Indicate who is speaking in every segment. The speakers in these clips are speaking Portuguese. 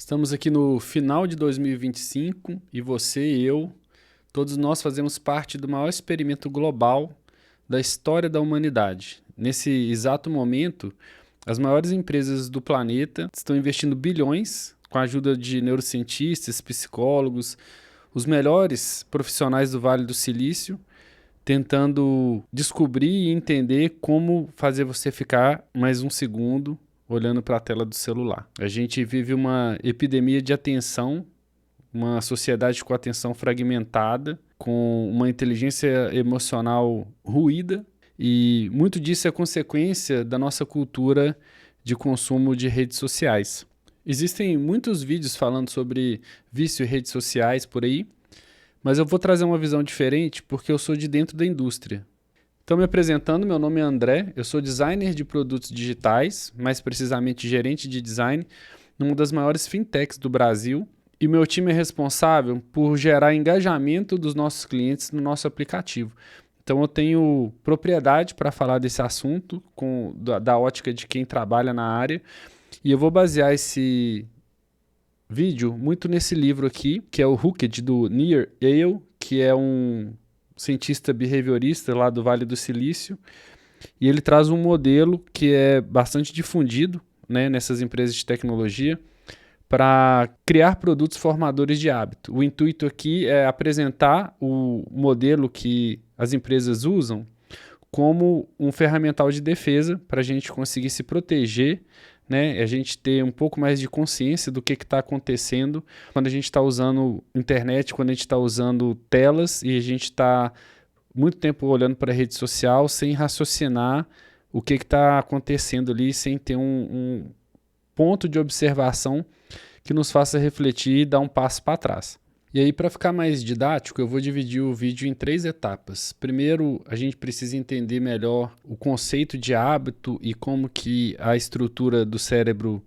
Speaker 1: Estamos aqui no final de 2025 e você e eu, todos nós fazemos parte do maior experimento global da história da humanidade. Nesse exato momento, as maiores empresas do planeta estão investindo bilhões com a ajuda de neurocientistas, psicólogos, os melhores profissionais do Vale do Silício, tentando descobrir e entender como fazer você ficar mais um segundo olhando para a tela do celular. A gente vive uma epidemia de atenção, uma sociedade com atenção fragmentada, com uma inteligência emocional ruída, e muito disso é consequência da nossa cultura de consumo de redes sociais. Existem muitos vídeos falando sobre vício em redes sociais por aí, mas eu vou trazer uma visão diferente porque eu sou de dentro da indústria. Então, me apresentando, meu nome é André, eu sou designer de produtos digitais, mais precisamente gerente de design, numa das maiores fintechs do Brasil, e meu time é responsável por gerar engajamento dos nossos clientes no nosso aplicativo. Então, eu tenho propriedade para falar desse assunto da ótica de quem trabalha na área, e eu vou basear esse vídeo muito nesse livro aqui, que é o Hooked, do Nir Eyal, que é um cientista behaviorista lá do Vale do Silício, e ele traz um modelo que é bastante difundido, né, nessas empresas de tecnologia para criar produtos formadores de hábito. O intuito aqui é apresentar o modelo que as empresas usam como um ferramental de defesa para a gente conseguir se proteger, né? A gente ter um pouco mais de consciência do que está acontecendo quando a gente está usando internet, quando a gente está usando telas e a gente está muito tempo olhando para a rede social sem raciocinar o que está acontecendo ali, sem ter um ponto de observação que nos faça refletir e dar um passo para trás. E aí, para ficar mais didático, eu vou dividir o vídeo em 3 etapas. Primeiro, a gente precisa entender melhor o conceito de hábito e como que a estrutura do cérebro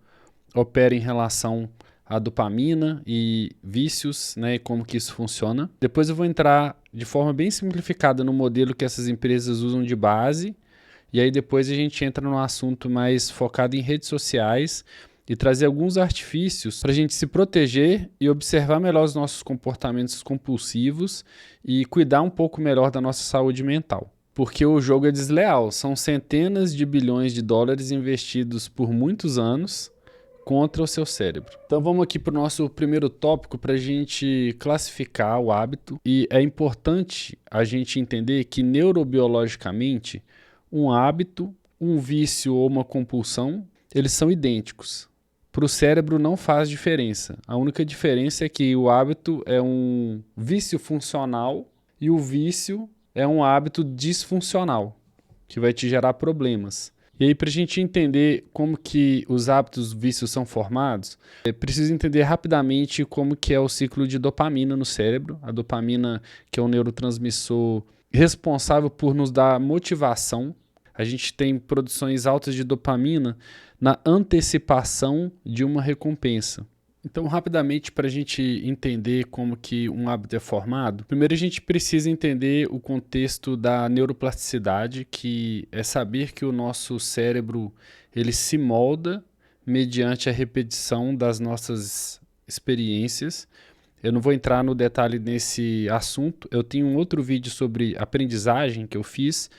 Speaker 1: opera em relação à dopamina e vícios, né, e como que isso funciona. Depois eu vou entrar de forma bem simplificada no modelo que essas empresas usam de base, e aí depois a gente entra no assunto mais focado em redes sociais e trazer alguns artifícios para a gente se proteger e observar melhor os nossos comportamentos compulsivos e cuidar um pouco melhor da nossa saúde mental. Porque o jogo é desleal, são centenas de bilhões de dólares investidos por muitos anos contra o seu cérebro. Então vamos aqui para o nosso primeiro tópico para a gente classificar o hábito, e é importante a gente entender que neurobiologicamente um hábito, um vício ou uma compulsão, eles são idênticos. Para o cérebro não faz diferença. A única diferença é que o hábito é um vício funcional e o vício é um hábito disfuncional, que vai te gerar problemas. E aí, para a gente entender como que os hábitos vícios são formados, é preciso entender rapidamente como que é o ciclo de dopamina no cérebro. A dopamina, que é um neurotransmissor responsável por nos dar motivação. A gente tem produções altas de dopamina na antecipação de uma recompensa. Então, rapidamente, para a gente entender como que um hábito é formado, primeiro a gente precisa entender o contexto da neuroplasticidade, que é saber que o nosso cérebro ele se molda mediante a repetição das nossas experiências. Eu não vou entrar no detalhe nesse assunto, eu tenho um outro vídeo sobre aprendizagem que eu fiz,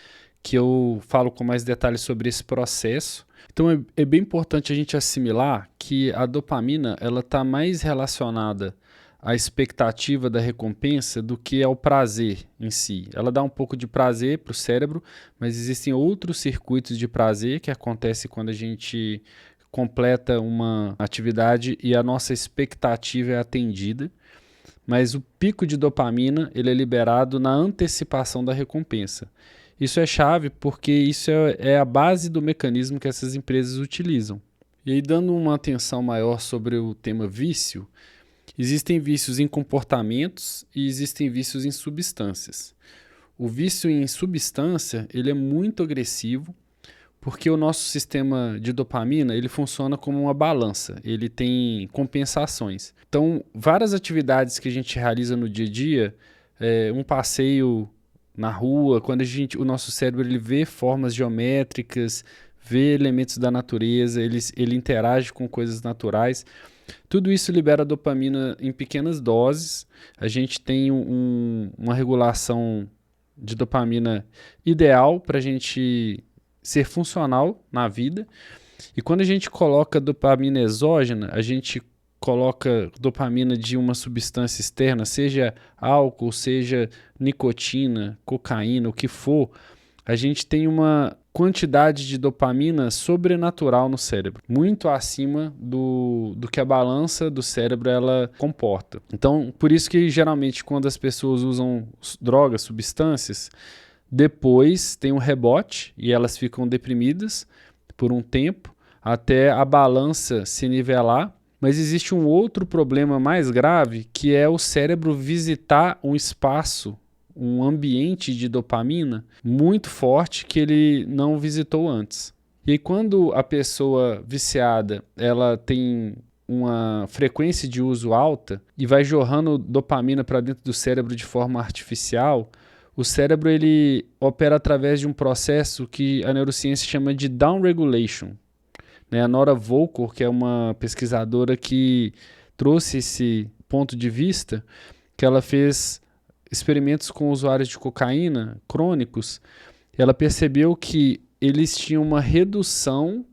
Speaker 1: que eu falo com mais detalhes sobre esse processo. Então é bem importante a gente assimilar que a dopamina ela está mais relacionada à expectativa da recompensa do que ao prazer em si. Ela dá um pouco de prazer para o cérebro, mas existem outros circuitos de prazer que acontecem quando a gente completa uma atividade e a nossa expectativa é atendida. Mas o pico de dopamina ele é liberado na antecipação da recompensa. Isso é chave porque isso é a base do mecanismo que essas empresas utilizam. E aí, dando uma atenção maior sobre o tema vício, existem vícios em comportamentos e existem vícios em substâncias. O vício em substância ele é muito agressivo porque o nosso sistema de dopamina ele funciona como uma balança, ele tem compensações. Então, várias atividades que a gente realiza no dia a dia, um passeio na rua, quando o nosso cérebro ele vê formas geométricas, vê elementos da natureza, ele interage com coisas naturais. Tudo isso libera dopamina em pequenas doses. A gente tem uma regulação de dopamina ideal para a gente ser funcional na vida. E quando a gente coloca dopamina exógena, a gente coloca dopamina de uma substância externa, seja álcool, seja nicotina, cocaína, o que for, a gente tem uma quantidade de dopamina sobrenatural no cérebro, muito acima do que a balança do cérebro ela comporta. Então, por isso que geralmente quando as pessoas usam drogas, substâncias, depois tem um rebote e elas ficam deprimidas por um tempo até a balança se nivelar. Mas existe um outro problema mais grave, que é o cérebro visitar um espaço, um ambiente de dopamina muito forte que ele não visitou antes. E aí, quando a pessoa viciada ela tem uma frequência de uso alta e vai jorrando dopamina para dentro do cérebro de forma artificial, o cérebro ele opera através de um processo que a neurociência chama de downregulation. A Nora Volkow, que é uma pesquisadora que trouxe esse ponto de vista, que ela fez experimentos com usuários de cocaína crônicos, ela percebeu que eles tinham uma redução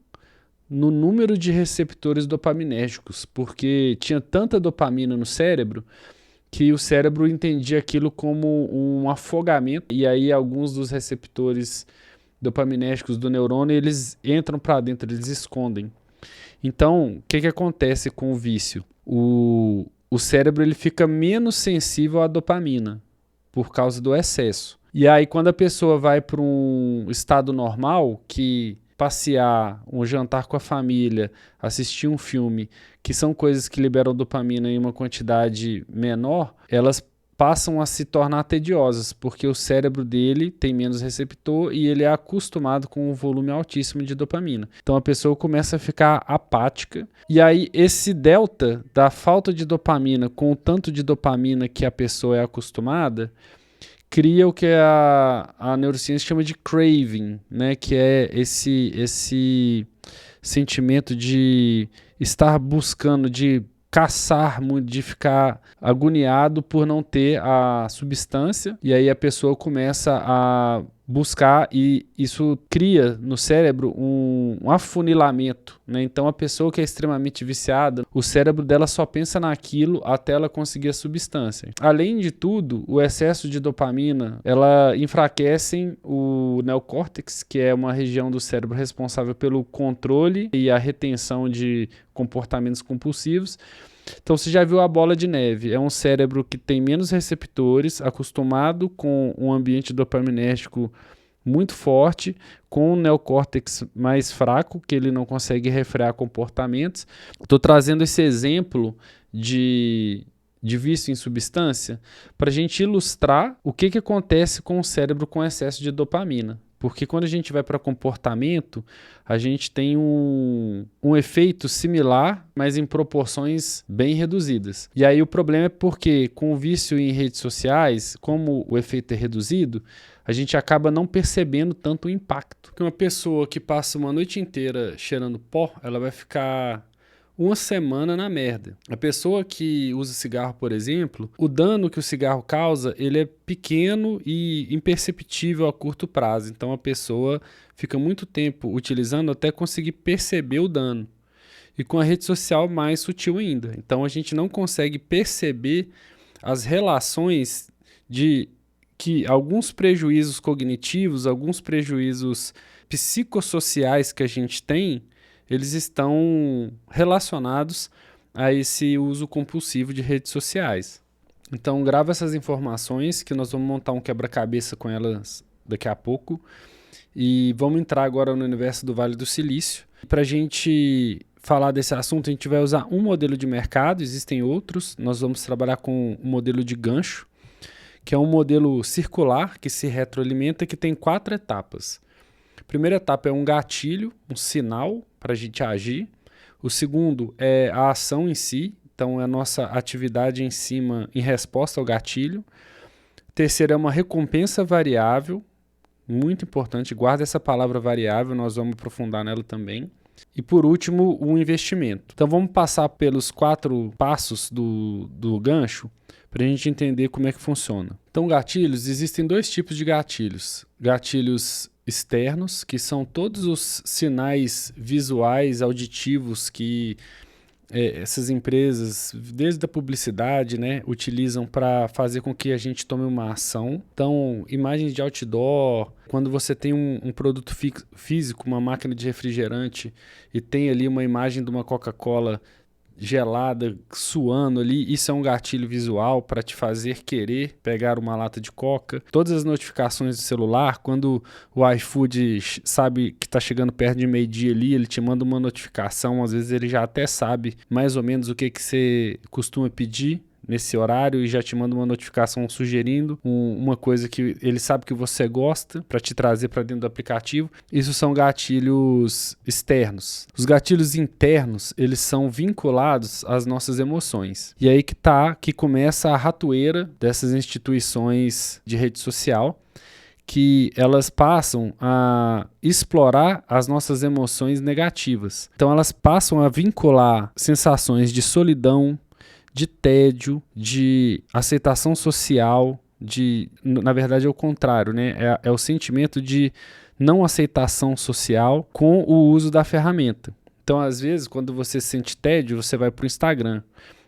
Speaker 1: no número de receptores dopaminérgicos, porque tinha tanta dopamina no cérebro que o cérebro entendia aquilo como um afogamento, e aí alguns dos receptores dopaminérgicos do neurônio, eles entram para dentro, eles escondem. Então, o que acontece com o vício? O cérebro ele fica menos sensível à dopamina por causa do excesso. E aí, quando a pessoa vai para um estado normal, que passear, um jantar com a família, assistir um filme, que são coisas que liberam dopamina em uma quantidade menor, elas passam a se tornar tediosas, porque o cérebro dele tem menos receptor e ele é acostumado com um volume altíssimo de dopamina. Então a pessoa começa a ficar apática, e aí esse delta da falta de dopamina com o tanto de dopamina que a pessoa é acostumada, cria o que a neurociência chama de craving, né? Que é esse sentimento de estar buscando, de caçar muito, de ficar agoniado por não ter a substância, e aí a pessoa começa a buscar e isso cria no cérebro um afunilamento, né? Então a pessoa que é extremamente viciada, o cérebro dela só pensa naquilo até ela conseguir a substância. Além de tudo, o excesso de dopamina, ela enfraquece o neocórtex, que é uma região do cérebro responsável pelo controle e a retenção de comportamentos compulsivos. Então você já viu a bola de neve, é um cérebro que tem menos receptores, acostumado com um ambiente dopaminérgico muito forte, com um neocórtex mais fraco, que ele não consegue refrear comportamentos. Estou trazendo esse exemplo de vício em substância para a gente ilustrar o que acontece com o cérebro com excesso de dopamina. Porque quando a gente vai para comportamento, a gente tem um efeito similar, mas em proporções bem reduzidas. E aí o problema é porque com o vício em redes sociais, como o efeito é reduzido, a gente acaba não percebendo tanto o impacto. Porque uma pessoa que passa uma noite inteira cheirando pó, ela vai ficar uma semana na merda. A pessoa que usa cigarro, por exemplo, o dano que o cigarro causa, ele é pequeno e imperceptível a curto prazo. Então a pessoa fica muito tempo utilizando até conseguir perceber o dano. E com a rede social mais sutil ainda. Então a gente não consegue perceber as relações de que alguns prejuízos cognitivos, alguns prejuízos psicossociais que a gente tem, eles estão relacionados a esse uso compulsivo de redes sociais. Então, grava essas informações que nós vamos montar um quebra-cabeça com elas daqui a pouco e vamos entrar agora no universo do Vale do Silício. Para a gente falar desse assunto, a gente vai usar um modelo de mercado, existem outros. Nós vamos trabalhar com um modelo de gancho, que é um modelo circular que se retroalimenta, que tem 4 etapas. A primeira etapa é um gatilho, um sinal para a gente agir. O segundo é a ação em si, então é a nossa atividade em resposta ao gatilho. O terceiro é uma recompensa variável, muito importante, guarda essa palavra variável, nós vamos aprofundar nela também. E por último, o investimento. Então vamos passar pelos 4 passos do gancho para a gente entender como é que funciona. Então gatilhos, existem 2 tipos de gatilhos. Gatilhos externos, que são todos os sinais visuais, auditivos que essas empresas, desde a publicidade, né, utilizam para fazer com que a gente tome uma ação. Então, imagens de outdoor, quando você tem um produto físico, uma máquina de refrigerante, e tem ali uma imagem de uma Coca-Cola gelada, suando ali, isso é um gatilho visual para te fazer querer pegar uma lata de Coca. Todas as notificações do celular, quando o iFood sabe que está chegando perto de meio-dia ali, ele te manda uma notificação, às vezes ele já até sabe mais ou menos o que você costuma pedir nesse horário e já te manda uma notificação sugerindo uma coisa que ele sabe que você gosta para te trazer para dentro do aplicativo. Isso são gatilhos externos. Os gatilhos internos, eles são vinculados às nossas emoções. E aí que começa a ratoeira dessas instituições de rede social, que elas passam a explorar as nossas emoções negativas. Então elas passam a vincular sensações de solidão, de tédio, de aceitação social, na verdade é o contrário, né? É o sentimento de não aceitação social com o uso da ferramenta. Então, às vezes, quando você sente tédio, você vai para o Instagram.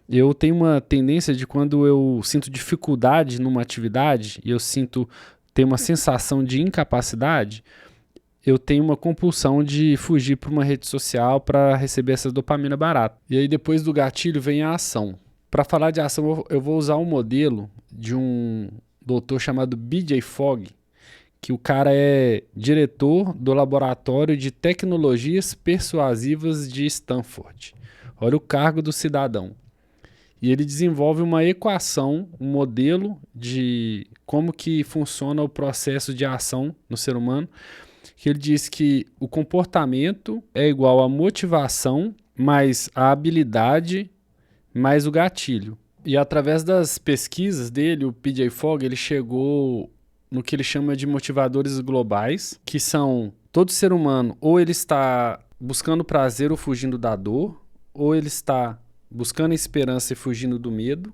Speaker 1: Eu tenho uma tendência de quando eu sinto dificuldade numa atividade e eu tenho uma sensação de incapacidade, eu tenho uma compulsão de fugir para uma rede social para receber essa dopamina barata. E aí depois do gatilho vem a ação. Para falar de ação, eu vou usar um modelo de um doutor chamado B.J. Fogg, que o cara é diretor do Laboratório de Tecnologias Persuasivas de Stanford. Olha o cargo do cidadão. E ele desenvolve uma equação, um modelo de como que funciona o processo de ação no ser humano, que ele diz que o comportamento é igual à motivação mais a habilidade mais o gatilho. E através das pesquisas dele, o P.J. Fogg, ele chegou no que ele chama de motivadores globais, que são todo ser humano, ou ele está buscando prazer ou fugindo da dor, ou ele está buscando esperança e fugindo do medo,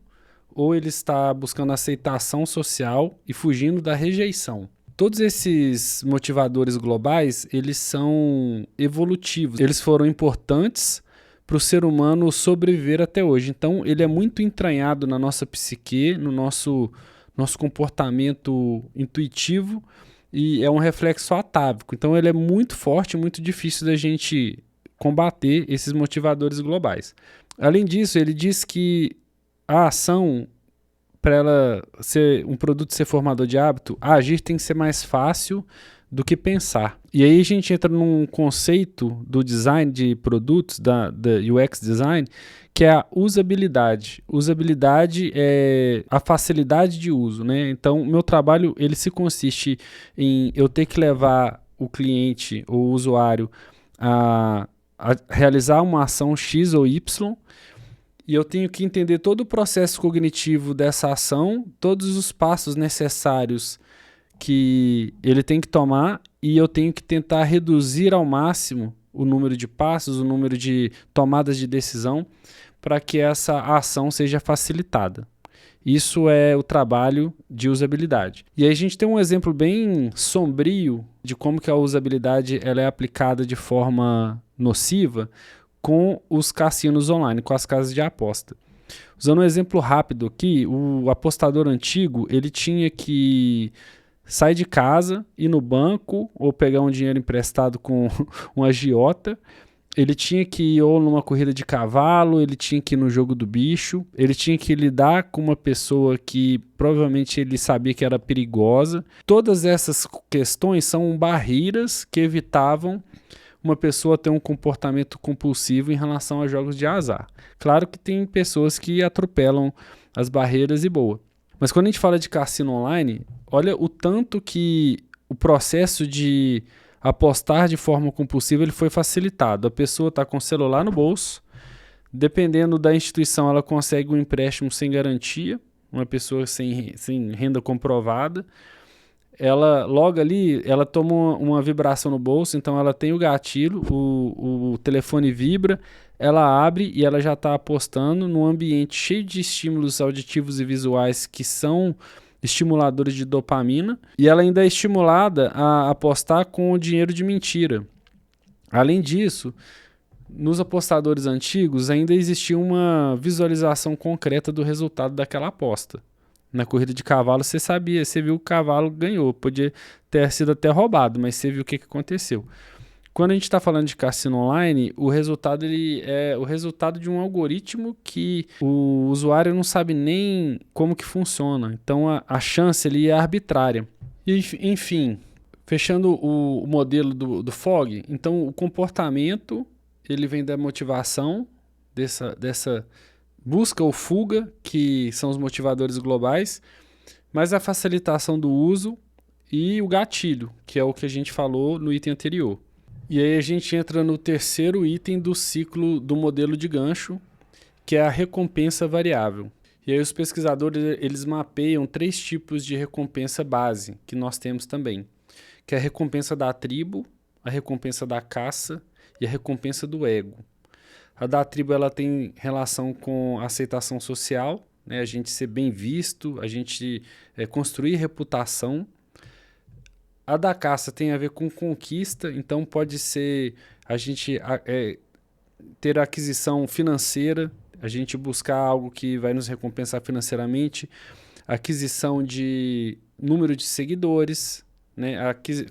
Speaker 1: ou ele está buscando aceitação social e fugindo da rejeição. Todos esses motivadores globais, eles são evolutivos. Eles foram importantes para o ser humano sobreviver até hoje. Então, ele é muito entranhado na nossa psique, no nosso comportamento intuitivo e é um reflexo atávico. Então, ele é muito forte, muito difícil da gente combater esses motivadores globais. Além disso, ele diz que a ação, para ela ser um produto ser formador de hábito, agir tem que ser mais fácil do que pensar. E aí a gente entra num conceito do design de produtos, da UX design, que é a usabilidade. Usabilidade é a facilidade de uso, né? Então, o meu trabalho, ele se consiste em eu ter que levar o cliente ou o usuário a realizar uma ação X ou Y, e eu tenho que entender todo o processo cognitivo dessa ação, todos os passos necessários que ele tem que tomar, e eu tenho que tentar reduzir ao máximo o número de passos, o número de tomadas de decisão, para que essa ação seja facilitada. Isso é o trabalho de usabilidade. E aí a gente tem um exemplo bem sombrio de como que a usabilidade ela é aplicada de forma nociva com os cassinos online, com as casas de aposta. Usando um exemplo rápido aqui, o apostador antigo, ele tinha que sair de casa, ir no banco ou pegar um dinheiro emprestado com um agiota. Ele tinha que ir ou numa corrida de cavalo, ele tinha que ir no jogo do bicho, ele tinha que lidar com uma pessoa que provavelmente ele sabia que era perigosa. Todas essas questões são barreiras que evitavam uma pessoa ter um comportamento compulsivo em relação a jogos de azar. Claro que tem pessoas que atropelam as barreiras e boa. Mas quando a gente fala de cassino online, olha o tanto que o processo de apostar de forma compulsiva ele foi facilitado. A pessoa está com o celular no bolso, dependendo da instituição ela consegue um empréstimo sem garantia, uma pessoa sem renda comprovada, ela logo ali, ela toma uma vibração no bolso, então ela tem o gatilho, o telefone vibra, ela abre e ela já está apostando num ambiente cheio de estímulos auditivos e visuais que são estimuladores de dopamina, e ela ainda é estimulada a apostar com o dinheiro de mentira. Além disso, nos apostadores antigos ainda existia uma visualização concreta do resultado daquela aposta. Na corrida de cavalo você sabia, você viu que o cavalo ganhou, podia ter sido até roubado, mas você viu o que aconteceu. Quando a gente está falando de cassino online, o resultado ele é o resultado de um algoritmo que o usuário não sabe nem como que funciona. Então a chance ele é arbitrária. E, enfim, fechando o modelo do Fogg, então o comportamento ele vem da motivação, dessa busca ou fuga, que são os motivadores globais, mas a facilitação do uso e o gatilho, que é o que a gente falou no item anterior. E aí a gente entra no terceiro item do ciclo do modelo de gancho, que é a recompensa variável. E aí os pesquisadores eles mapeiam 3 tipos de recompensa base que nós temos também, que é a recompensa da tribo, a recompensa da caça e a recompensa do ego. A da tribo ela tem relação com a aceitação social, né? A gente ser bem visto, a gente construir reputação. A da caça tem a ver com conquista, então pode ser a gente ter aquisição financeira, a gente buscar algo que vai nos recompensar financeiramente, aquisição de número de seguidores, né?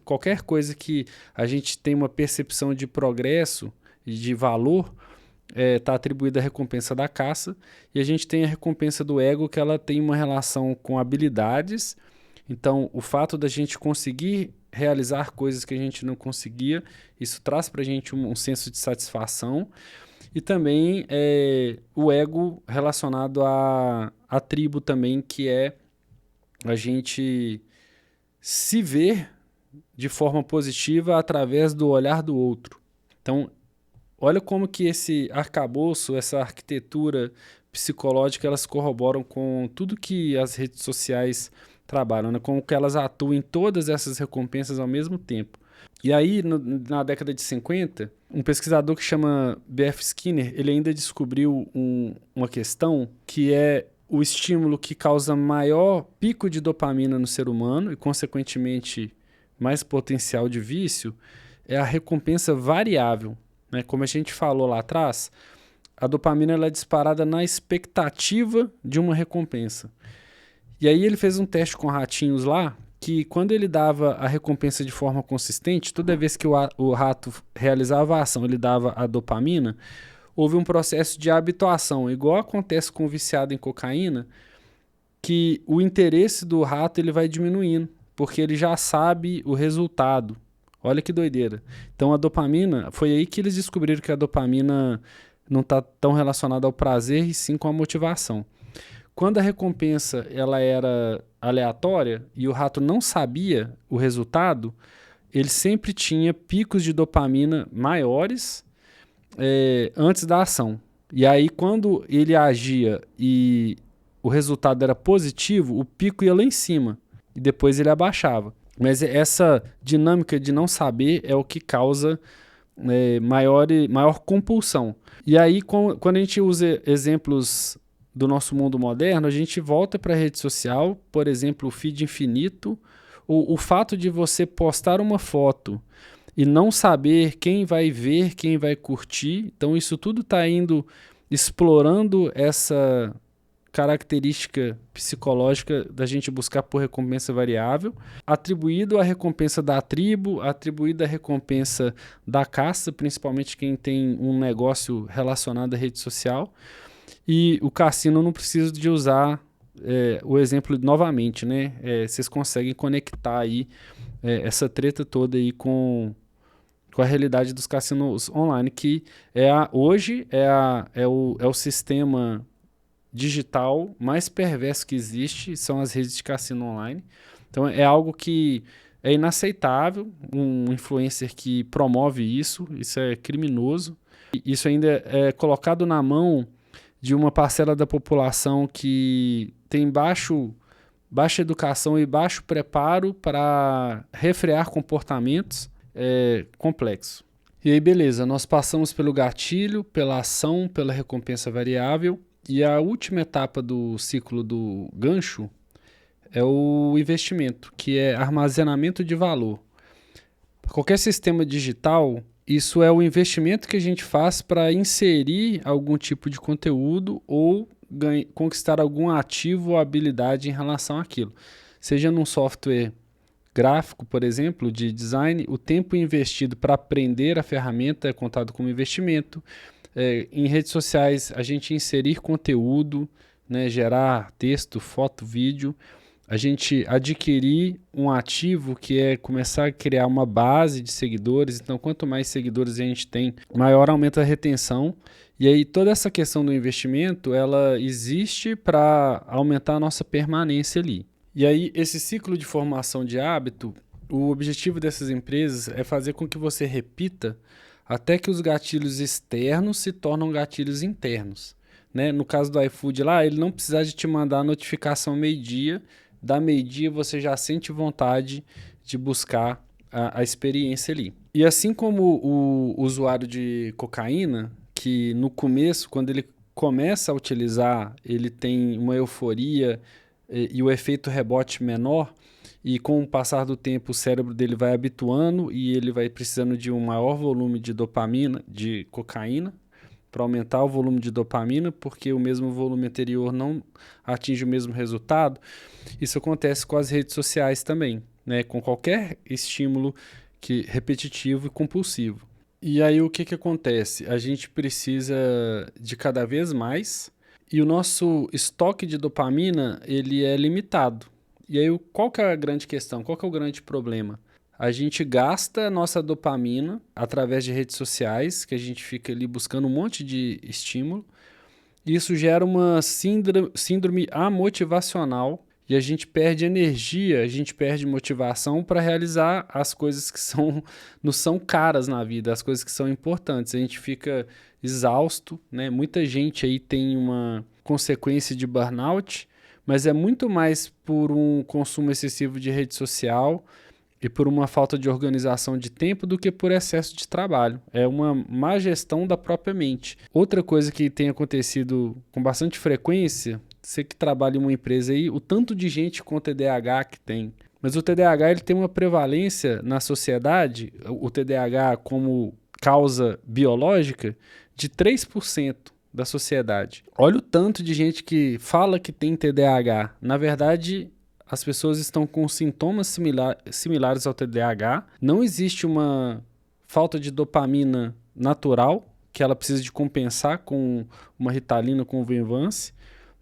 Speaker 1: Qualquer coisa que a gente tem uma percepção de progresso e de valor, está atribuída a recompensa da caça, e a gente tem a recompensa do ego, que ela tem uma relação com habilidades. Então, o fato da gente conseguir realizar coisas que a gente não conseguia, isso traz para a gente um senso de satisfação. E também o ego relacionado à tribo também, que é a gente se ver de forma positiva através do olhar do outro. Então, olha como que esse arcabouço, essa arquitetura psicológica, elas corroboram com tudo que as redes sociais trabalham, né? Como que elas atuam em todas essas recompensas ao mesmo tempo. E aí, na década de 50, um pesquisador que chama B.F. Skinner, ele ainda descobriu uma questão que é o estímulo que causa maior pico de dopamina no ser humano e, consequentemente, mais potencial de vício, é a recompensa variável. Né? Como a gente falou lá atrás, a dopamina ela é disparada na expectativa de uma recompensa. E aí ele fez um teste com ratinhos lá, que quando ele dava a recompensa de forma consistente, toda vez que o rato realizava a ação, ele dava a dopamina, houve um processo de habituação, igual acontece com o viciado em cocaína, que o interesse do rato ele vai diminuindo, porque ele já sabe o resultado. Olha que doideira. Então a dopamina, foi aí que eles descobriram que a dopamina não está tão relacionada ao prazer e sim com a motivação. Quando a recompensa ela era aleatória e o rato não sabia o resultado, ele sempre tinha picos de dopamina maiores antes da ação. E aí quando ele agia e o resultado era positivo, o pico ia lá em cima e depois ele abaixava. Mas essa dinâmica de não saber é o que causa maior compulsão. E aí, quando a gente usa exemplos do nosso mundo moderno, a gente volta para a rede social, por exemplo, o feed infinito, o fato de você postar uma foto e não saber quem vai ver, quem vai curtir. Então, isso tudo está indo explorando essa característica psicológica da gente buscar por recompensa variável, atribuído à recompensa da tribo, atribuído à recompensa da caça, principalmente quem tem um negócio relacionado à rede social. E o cassino não precisa de usar o exemplo novamente, né? Vocês conseguem conectar aí essa treta toda aí com a realidade dos cassinos online, que hoje é o sistema digital mais perverso que existe, são as redes de cassino online. Então é algo que é inaceitável, um influencer que promove isso é criminoso. Isso ainda é colocado na mão de uma parcela da população que tem baixo baixa educação e baixo preparo para refrear comportamentos complexos. E aí, beleza, nós passamos pelo gatilho, pela ação, pela recompensa variável, e a última etapa do ciclo do gancho é o investimento, que é armazenamento de valor. Qualquer sistema digital, isso é o investimento que a gente faz para inserir algum tipo de conteúdo ou conquistar algum ativo ou habilidade em relação àquilo. Seja num software gráfico, por exemplo, de design, o tempo investido para aprender a ferramenta é contado como investimento. Em redes sociais, a gente inserir conteúdo, né, gerar texto, foto, vídeo, a gente adquirir um ativo que é começar a criar uma base de seguidores. Então, quanto mais seguidores a gente tem, maior aumenta a retenção. E aí, toda essa questão do investimento, ela existe para aumentar a nossa permanência ali. E aí, esse ciclo de formação de hábito, o objetivo dessas empresas é fazer com que você repita até que os gatilhos externos se tornam gatilhos internos. Né? No caso do iFood lá, ele não precisa de te mandar a notificação meio-dia. Da meio-dia você já sente vontade de buscar a experiência ali. E assim como o usuário de cocaína, que no começo, quando ele começa a utilizar, ele tem uma euforia e o efeito rebote menor, e com o passar do tempo o cérebro dele vai habituando e ele vai precisando de um maior volume de dopamina, de cocaína, para aumentar o volume de dopamina, porque o mesmo volume anterior não atinge o mesmo resultado. Isso acontece com as redes sociais também, né? Com qualquer estímulo repetitivo e compulsivo. E aí o que acontece? A gente precisa de cada vez mais e o nosso estoque de dopamina ele é limitado. E aí qual que é a grande questão? Qual que é o grande problema? A gente gasta a nossa dopamina através de redes sociais, que a gente fica ali buscando um monte de estímulo. Isso gera uma síndrome amotivacional e a gente perde energia, a gente perde motivação para realizar as coisas que não são caras na vida, as coisas que são importantes. A gente fica exausto, né? Muita gente aí tem uma consequência de burnout, mas é muito mais por um consumo excessivo de rede social e por uma falta de organização de tempo do que por excesso de trabalho. É uma má gestão da própria mente. Outra coisa que tem acontecido com bastante frequência, você que trabalha em uma empresa aí, o tanto de gente com TDAH que tem. Mas o TDAH ele tem uma prevalência na sociedade, o TDAH como causa biológica, de 3% da sociedade. Olha o tanto de gente que fala que tem TDAH. Na verdade, as pessoas estão com sintomas similares ao TDAH. Não existe uma falta de dopamina natural, que ela precisa de compensar com uma Ritalina, com o Venvance,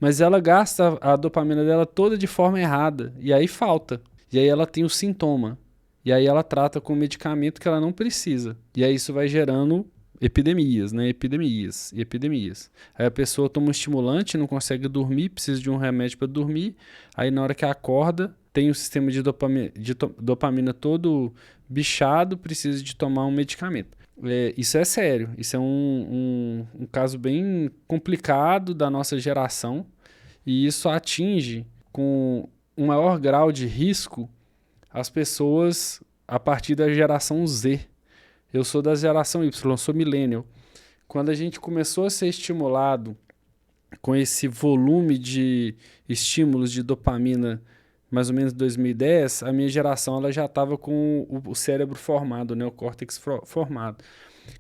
Speaker 1: mas ela gasta a dopamina dela toda de forma errada, e aí falta. E aí ela tem o sintoma. E aí ela trata com medicamento que ela não precisa. E aí isso vai gerando epidemias, né? Epidemias e epidemias. Aí a pessoa toma um estimulante, não consegue dormir, precisa de um remédio para dormir. Aí na hora que acorda, tem o sistema de dopamina todo bichado, precisa de tomar um medicamento. Isso é sério, isso é um caso bem complicado da nossa geração e isso atinge com um maior grau de risco as pessoas a partir da geração Z. Eu sou da geração Y, sou millennial. Quando a gente começou a ser estimulado com esse volume de estímulos de dopamina, mais ou menos em 2010, a minha geração ela já estava com o cérebro formado, né, o córtex formado.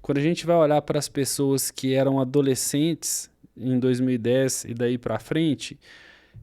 Speaker 1: Quando a gente vai olhar para as pessoas que eram adolescentes em 2010 e daí para frente,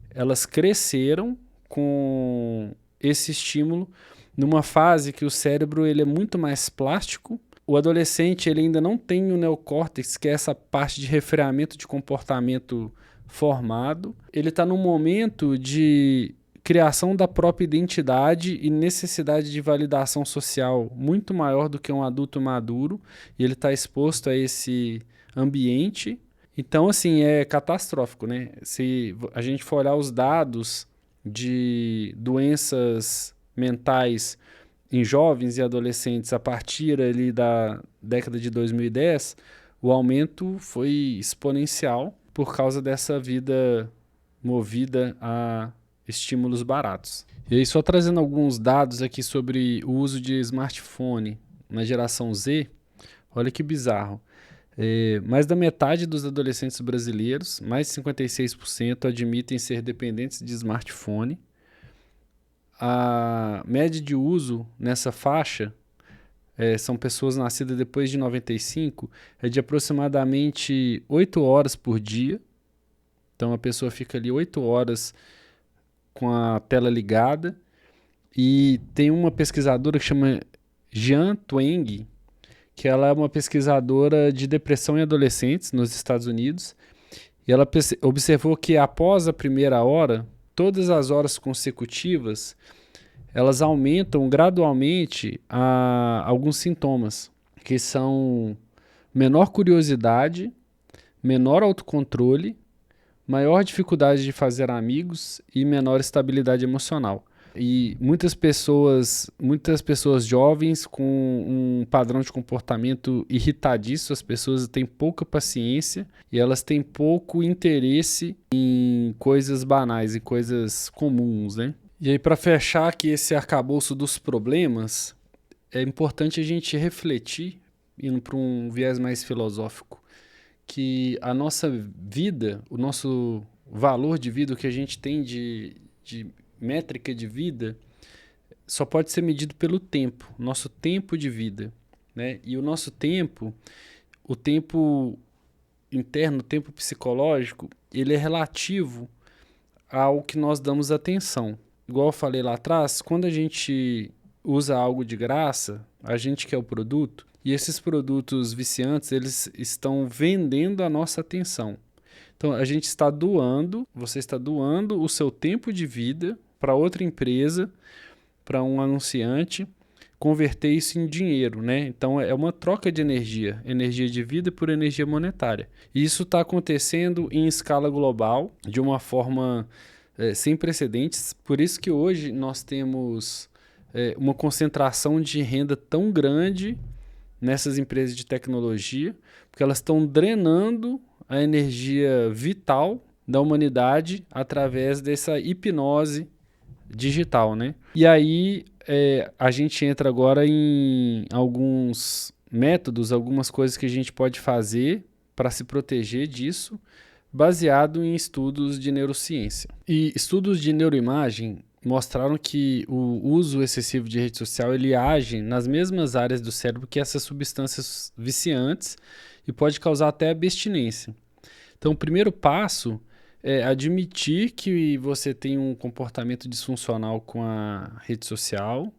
Speaker 1: elas cresceram com esse estímulo numa fase que o cérebro ele é muito mais plástico. O adolescente ele ainda não tem o neocórtex, que é essa parte de refreamento de comportamento formado. Ele está num momento de criação da própria identidade e necessidade de validação social muito maior do que um adulto maduro, e ele está exposto a esse ambiente. Então, assim, é catastrófico, né? Se a gente for olhar os dados de doenças mentais em jovens e adolescentes a partir ali da década de 2010, o aumento foi exponencial por causa dessa vida movida a estímulos baratos. E aí, só trazendo alguns dados aqui sobre o uso de smartphone na geração Z, olha que bizarro. Mais da metade dos adolescentes brasileiros, mais de 56%, admitem ser dependentes de smartphone. A média de uso nessa faixa, são pessoas nascidas depois de 95, é de aproximadamente 8 horas por dia. Então a pessoa fica ali 8 horas com a tela ligada. E tem uma pesquisadora que chama Jean Twenge, que ela é uma pesquisadora de depressão em adolescentes nos Estados Unidos. E ela observou que após a primeira hora, todas as horas consecutivas, elas aumentam gradualmente alguns sintomas, que são menor curiosidade, menor autocontrole, maior dificuldade de fazer amigos e menor estabilidade emocional. E muitas pessoas jovens com um padrão de comportamento irritadiço, as pessoas têm pouca paciência e elas têm pouco interesse em coisas banais, em coisas comuns, né? E aí, para fechar aqui esse arcabouço dos problemas, é importante a gente refletir, indo para um viés mais filosófico, que a nossa vida, o nosso valor de vida, o que a gente tem de métrica de vida, só pode ser medido pelo tempo, nosso tempo de vida, né? E o nosso tempo, o tempo interno, o tempo psicológico, ele é relativo ao que nós damos atenção. Igual eu falei lá atrás, quando a gente usa algo de graça, a gente quer o produto, e esses produtos viciantes, eles estão vendendo a nossa atenção. Então, a gente está doando, você está doando o seu tempo de vida para outra empresa, para um anunciante, converter isso em dinheiro, né? Então, é uma troca de energia de vida por energia monetária. E isso está acontecendo em escala global, de uma forma sem precedentes. Por isso que hoje nós temos uma concentração de renda tão grande nessas empresas de tecnologia, porque elas estão drenando a energia vital da humanidade através dessa hipnose digital, né? E aí a gente entra agora em alguns métodos, algumas coisas que a gente pode fazer para se proteger disso, baseado em estudos de neurociência. E estudos de neuroimagem mostraram que o uso excessivo de rede social ele age nas mesmas áreas do cérebro que essas substâncias viciantes e pode causar até abstinência. Então, o primeiro passo é admitir que você tem um comportamento disfuncional com a rede social.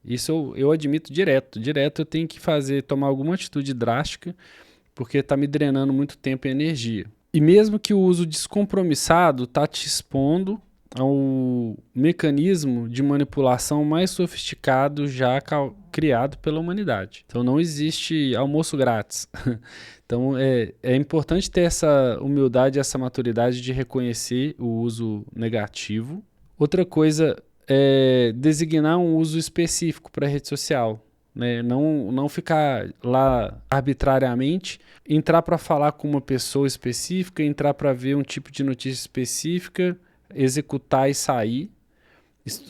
Speaker 1: Isso eu admito direto. Direto eu tenho que tomar alguma atitude drástica, porque está me drenando muito tempo e energia. E mesmo que o uso descompromissado está te expondo ao mecanismo de manipulação mais sofisticado já criado pela humanidade. Então não existe almoço grátis. Então é importante ter essa humildade, essa maturidade de reconhecer o uso negativo. Outra coisa é designar um uso específico para a rede social. Né? Não ficar lá arbitrariamente, entrar para falar com uma pessoa específica, entrar para ver um tipo de notícia específica, executar e sair,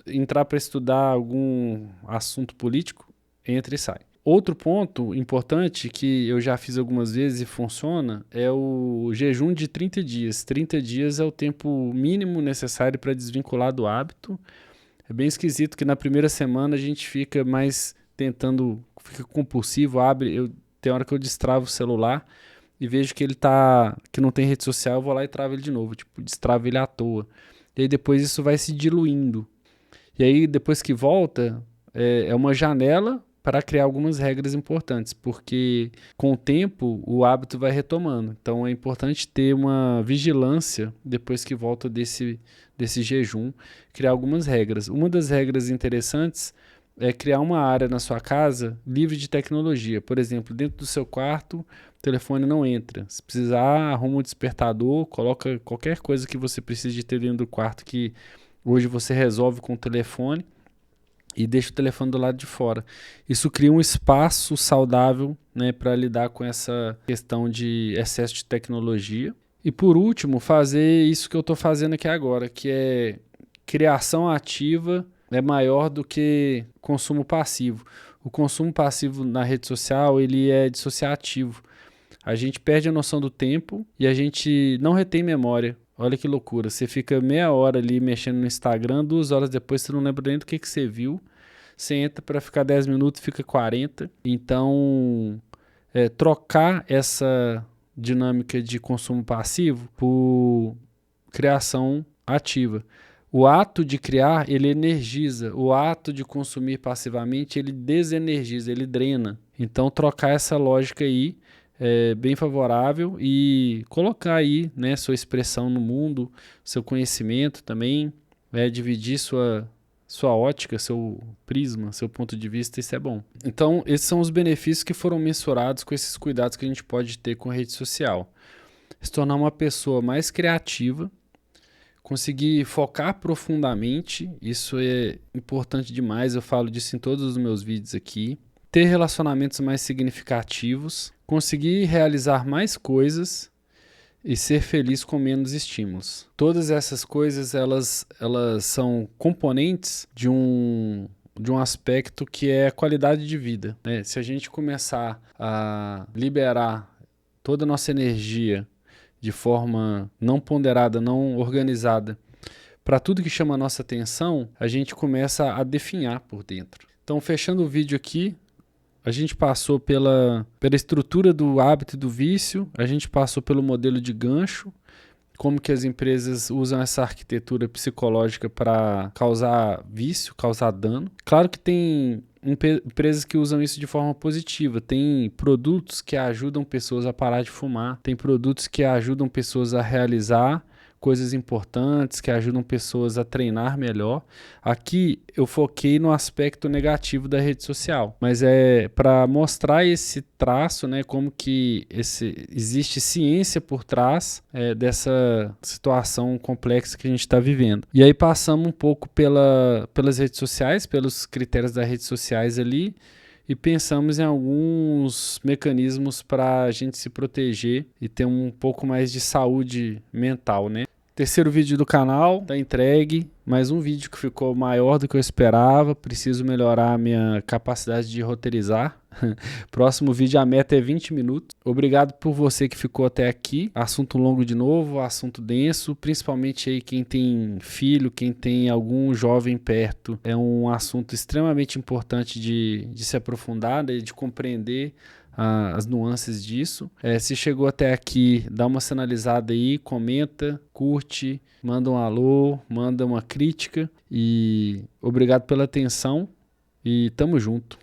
Speaker 1: entrar para estudar algum assunto político, entra e sai. Outro ponto importante que eu já fiz algumas vezes e funciona é o jejum de 30 dias. 30 dias é o tempo mínimo necessário para desvincular do hábito. É bem esquisito que na primeira semana a gente fica mais fica compulsivo, tem hora que eu destravo o celular e vejo que que não tem rede social, eu vou lá e travo ele de novo, destravo ele à toa. E aí depois isso vai se diluindo. E aí depois que volta, é uma janela para criar algumas regras importantes, porque com o tempo o hábito vai retomando. Então é importante ter uma vigilância depois que volta desse jejum, criar algumas regras. Uma das regras interessantes é criar uma área na sua casa livre de tecnologia. Por exemplo, dentro do seu quarto, o telefone não entra. Se precisar, arruma um despertador, coloca qualquer coisa que você precise de ter dentro do quarto que hoje você resolve com o telefone e deixa o telefone do lado de fora. Isso cria um espaço saudável, né, para lidar com essa questão de excesso de tecnologia. E por último, fazer isso que eu estou fazendo aqui agora, que é criação ativa é maior do que consumo passivo. O consumo passivo na rede social, ele é dissociativo. A gente perde a noção do tempo e a gente não retém memória. Olha que loucura. Você fica meia hora ali mexendo no Instagram, 2 horas depois você não lembra nem do que você viu. Você entra para ficar 10 minutos, fica 40. Então, trocar essa dinâmica de consumo passivo por criação ativa. O ato de criar, ele energiza. O ato de consumir passivamente, ele desenergiza, ele drena. Então, trocar essa lógica aí é bem favorável e colocar aí, né, sua expressão no mundo, seu conhecimento também, dividir sua ótica, seu prisma, seu ponto de vista, isso é bom. Então, esses são os benefícios que foram mensurados com esses cuidados que a gente pode ter com a rede social. Se tornar uma pessoa mais criativa, conseguir focar profundamente, isso é importante demais, eu falo disso em todos os meus vídeos aqui. Ter relacionamentos mais significativos, conseguir realizar mais coisas e ser feliz com menos estímulos. Todas essas coisas, elas são componentes de um aspecto que é a qualidade de vida, né? Se a gente começar a liberar toda a nossa energia de forma não ponderada, não organizada, para tudo que chama a nossa atenção, a gente começa a definhar por dentro. Então, fechando o vídeo aqui, a gente passou pela estrutura do hábito e do vício, a gente passou pelo modelo de gancho, como que as empresas usam essa arquitetura psicológica para causar vício, causar dano. Claro que tem empresas que usam isso de forma positiva. Tem produtos que ajudam pessoas a parar de fumar, tem produtos que ajudam pessoas a realizar coisas importantes, que ajudam pessoas a treinar melhor. Aqui eu foquei no aspecto negativo da rede social, mas é para mostrar esse traço, né, como que existe ciência por trás dessa situação complexa que a gente está vivendo. E aí passamos um pouco pelas redes sociais, pelos critérios das redes sociais ali, e pensamos em alguns mecanismos para a gente se proteger e ter um pouco mais de saúde mental, né? Terceiro vídeo do canal, tá entregue. Mais um vídeo que ficou maior do que eu esperava. Preciso melhorar a minha capacidade de roteirizar. Próximo vídeo, a meta é 20 minutos. Obrigado por você que ficou até aqui. Assunto longo de novo, assunto denso. Principalmente aí quem tem filho, quem tem algum jovem perto. É um assunto extremamente importante de se aprofundar, de compreender as nuances disso. Se chegou até aqui, dá uma sinalizada aí, comenta, curte, manda um alô, manda uma crítica e obrigado pela atenção e tamo junto.